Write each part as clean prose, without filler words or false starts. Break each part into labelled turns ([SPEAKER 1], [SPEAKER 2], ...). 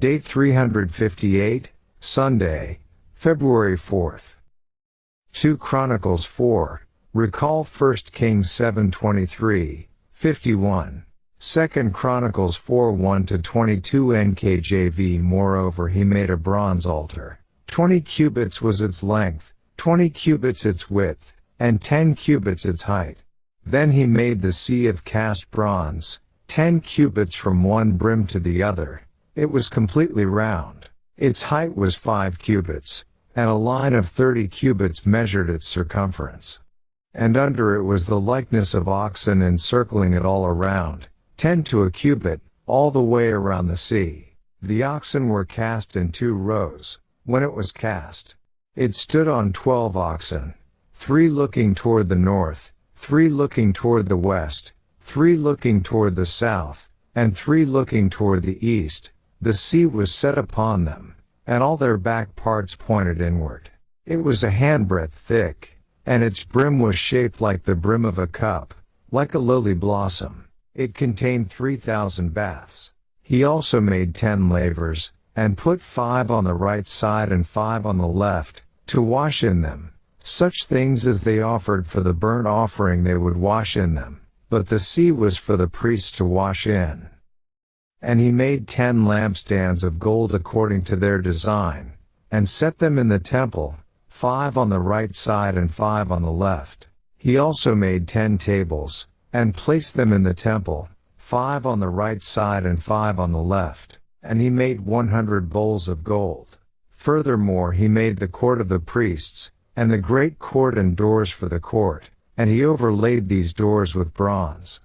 [SPEAKER 1] Day 358, Sunday, February 4th. 2 Chronicles 4, recall 1 Kings 7:23, 51. 2 Chronicles 4 1-22 NKJV. Moreover he made a bronze altar. 20 cubits was its length, 20 cubits its width, and 10 cubits its height. Then he made the sea of cast bronze, 10 cubits from one brim to the other. It was completely round. Its height was 5 cubits, and a line of 30 cubits measured its circumference. And under it was the likeness of oxen encircling it all around, 10 to a cubit, all the way around the sea. The oxen were cast in 2 rows. When it was cast, it stood on 12 oxen, 3 looking toward the north, 3 looking toward the west, 3 looking toward the south, and 3 looking toward the east. The sea was set upon them, and all their back parts pointed inward. It was a handbreadth thick, and its brim was shaped like the brim of a cup, like a lily blossom. It contained 3,000 baths. He also made 10 lavers, and put 5 on the right side and 5 on the left, to wash in them. Such things as they offered for the burnt offering they would wash in them, but the sea was for the priests to wash in. And he made 10 lampstands of gold according to their design, and set them in the temple, 5 on the right side and 5 on the left. He also made 10 tables, and placed them in the temple, 5 on the right side and 5 on the left. And he made 100 bowls of gold. Furthermore he made the court of the priests, and the great court and doors for the court, and he overlaid these doors with bronze.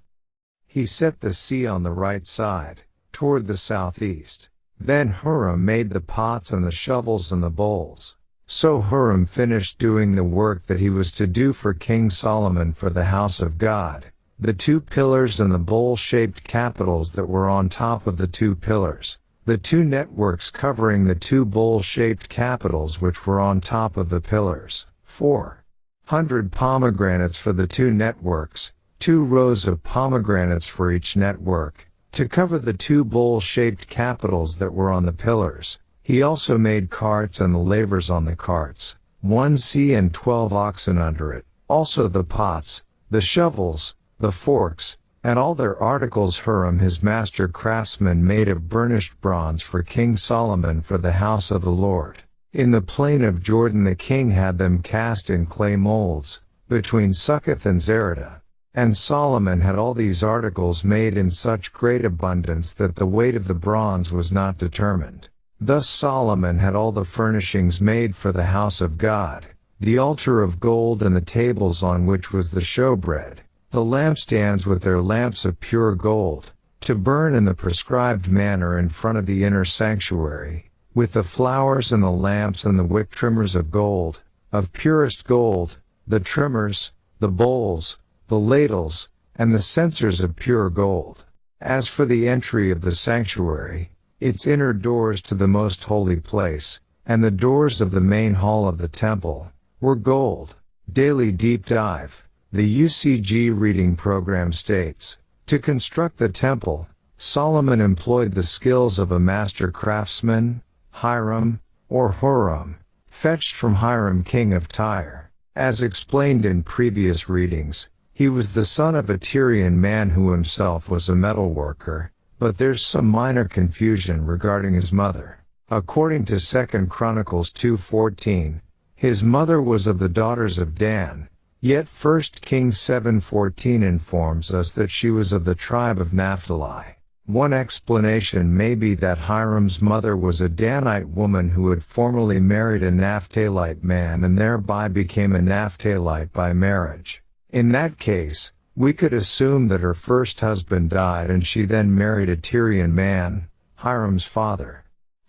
[SPEAKER 1] He set the sea on the right side, toward the southeast. Then Huram made the pots and the shovels and the bowls. So Huram finished doing the work that he was to do for King Solomon for the house of God, the 2 pillars and the bowl-shaped capitals that were on top of the 2 pillars, the 2 networks covering the 2 bowl-shaped capitals which were on top of the pillars, 400 pomegranates for the 2 networks, 2 rows of pomegranates for each network, to cover the 2 bowl-shaped capitals that were on the pillars. He also made carts and the lavers on the carts, 1 sea and 12 oxen under it, also the pots, the shovels, the forks, and all their articles Huram his master craftsman made of burnished bronze for King Solomon for the house of the Lord. In the plain of Jordan the king had them cast in clay molds, between Succoth and Zereda. And Solomon had all these articles made in such great abundance that the weight of the bronze was not determined. Thus Solomon had all the furnishings made for the house of God, the altar of gold and the tables on which was the showbread, the lampstands with their lamps of pure gold, to burn in the prescribed manner in front of the inner sanctuary, with the flowers and the lamps and the wick trimmers of gold, of purest gold, the trimmers, the bowls, the ladles, and the censers of pure gold. As for the entry of the sanctuary, its inner doors to the most holy place, and the doors of the main hall of the temple, were gold. Daily Deep Dive. The UCG reading program states, to construct the temple, Solomon employed the skills of a master craftsman, Hiram, or Huram, fetched from Hiram king of Tyre. As explained in previous readings, he was the son of a Tyrian man who himself was a metal worker, but there's some minor confusion regarding his mother. According to 2 Chronicles 2:14, his mother was of the daughters of Dan, yet 1 Kings 7:14 informs us that she was of the tribe of Naphtali. One explanation may be that Hiram's mother was a Danite woman who had formerly married a Naphthalite man and thereby became a Naphthalite by marriage. In that case, we could assume that her first husband died and she then married a Tyrian man, Hiram's father.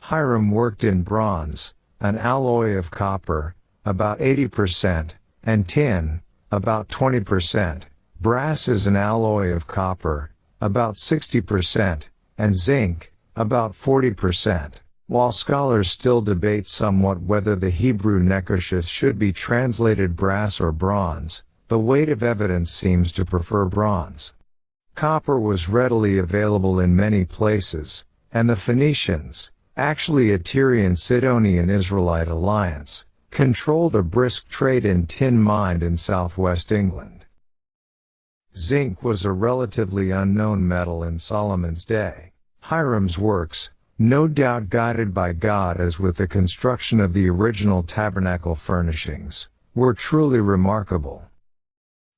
[SPEAKER 1] Hiram worked in bronze, an alloy of copper, about 80%, and tin, about 20%. Brass is an alloy of copper, about 60%, and zinc, about 40%. While scholars still debate somewhat whether the Hebrew nekoshes should be translated brass or bronze, the weight of evidence seems to prefer bronze. Copper was readily available in many places, and the Phoenicians, actually a Tyrian-Sidonian Israelite alliance, controlled a brisk trade in tin mined in southwest England. Zinc was a relatively unknown metal in Solomon's day. Hiram's works, no doubt guided by God as with the construction of the original tabernacle furnishings, were truly remarkable.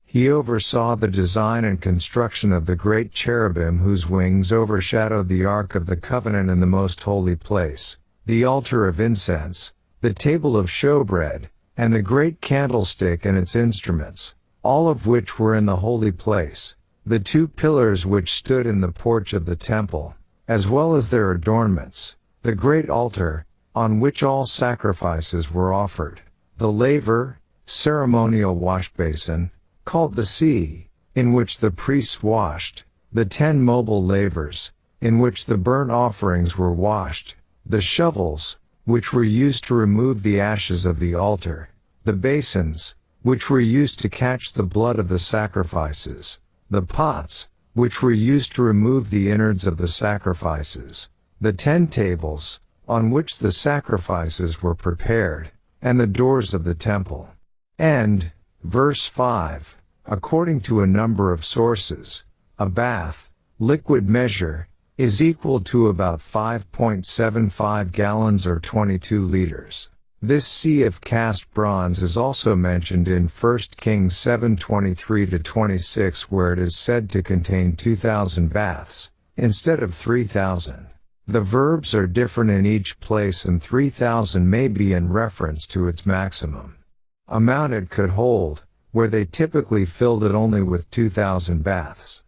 [SPEAKER 1] He oversaw the design and construction of the great cherubim whose wings overshadowed the Ark of the Covenant in the most holy place, the altar of incense, the table of showbread, and the great candlestick and its instruments, all of which were in the holy place, the 2 pillars which stood in the porch of the temple, as well as their adornments, the great altar, on which all sacrifices were offered, the laver, ceremonial washbasin, called the sea, in which the priests washed, the 10 mobile lavers, in which the burnt offerings were washed, the shovels, which were used to remove the ashes of the altar, the basins, which were used to catch the blood of the sacrifices, the pots, which were used to remove the innards of the sacrifices, the 10 tables, on which the sacrifices were prepared, and the doors of the temple. And, verse 5, according to a number of sources, a bath, liquid measure, is equal to about 5.75 gallons or 22 liters. This sea of cast bronze is also mentioned in 1 Kings 7:23-26, where it is said to contain 2,000 baths, instead of 3,000. The verbs are different in each place, and 3,000 may be in reference to its maximum amount it could hold, where they typically filled it only with 2,000 baths.